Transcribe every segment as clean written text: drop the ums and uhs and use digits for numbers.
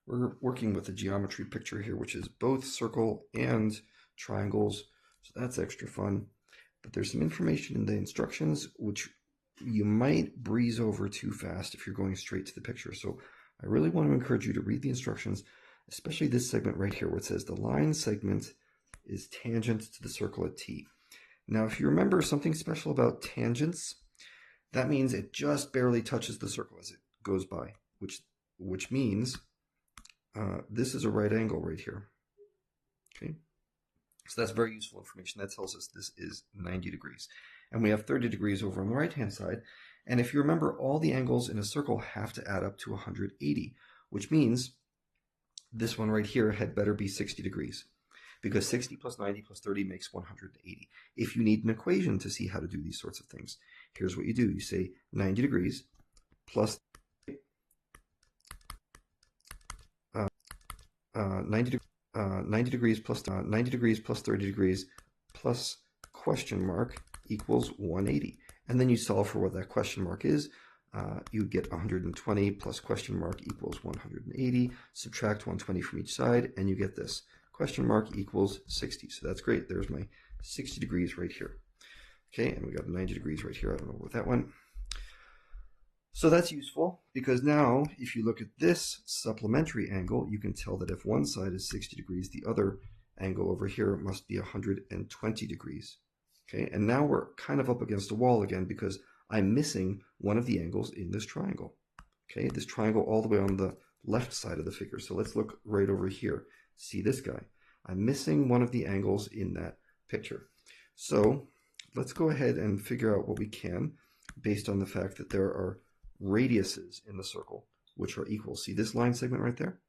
We're working with a geometry picture here, which is both circle and triangles, so that's extra fun. But there's some information in the instructions which you might breeze over too fast if you're going straight to the picture. So I really want to encourage you to read the instructions, especially this segment right here where it says the line segment is tangent to the circle at T. Now, if you remember something special about tangents, that means it just barely touches the circle as it goes by, which means this is a right angle right here. Okay, so that's very useful information. That tells us this is 90 degrees. And we have 30 degrees over on the right-hand side. And if you remember, all the angles in a circle have to add up to 180, which means this one right here had better be 60 degrees, because 60 plus 90 plus 30 makes 180. If you need an equation to see how to do these sorts of things, here's what you do. You say 90 degrees plus 90 degrees plus 90 degrees plus 30 degrees plus question mark equals 180. And then you solve for what that question mark is. You get 120 plus question mark equals 180. Subtract 120 from each side, and you get this. Question mark equals 60. So that's great. There's my 60 degrees right here. Okay, and we got 90 degrees right here. I don't know what that went. So that's useful because now if you look at this supplementary angle, you can tell that if one side is 60 degrees, the other angle over here must be 120 degrees. Okay, and now we're kind of up against a wall again because I'm missing one of the angles in this triangle. Okay, this triangle all the way on the left side of the figure. So let's look right over here. See this guy. I'm missing one of the angles in that picture. So let's go ahead and figure out what we can based on the fact that there are radiuses in the circle which are equal. See this line segment right there?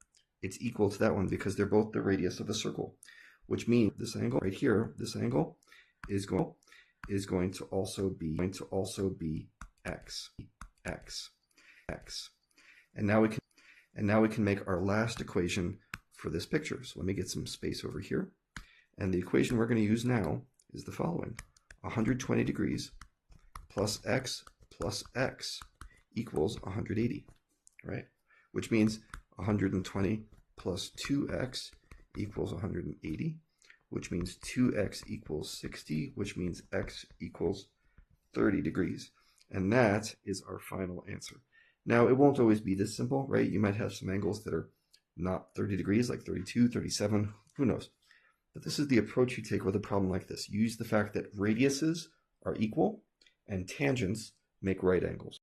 It's equal to that one because they're both the radius of the circle, which means this angle right here, this angle is going to also be x. And now we can make our last equation for this picture. So let me get some space over here. And the equation we're going to use now is the following. 120 degrees plus x equals 180, right? Which means 120 plus 2x equals 180, which means 2x equals 60, which means x equals 30 degrees. And that is our final answer. Now, it won't always be this simple, right? You might have some angles that are not 30 degrees, like 32, 37, who knows? But this is the approach you take with a problem like this. You use the fact that radiuses are equal and tangents make right angles.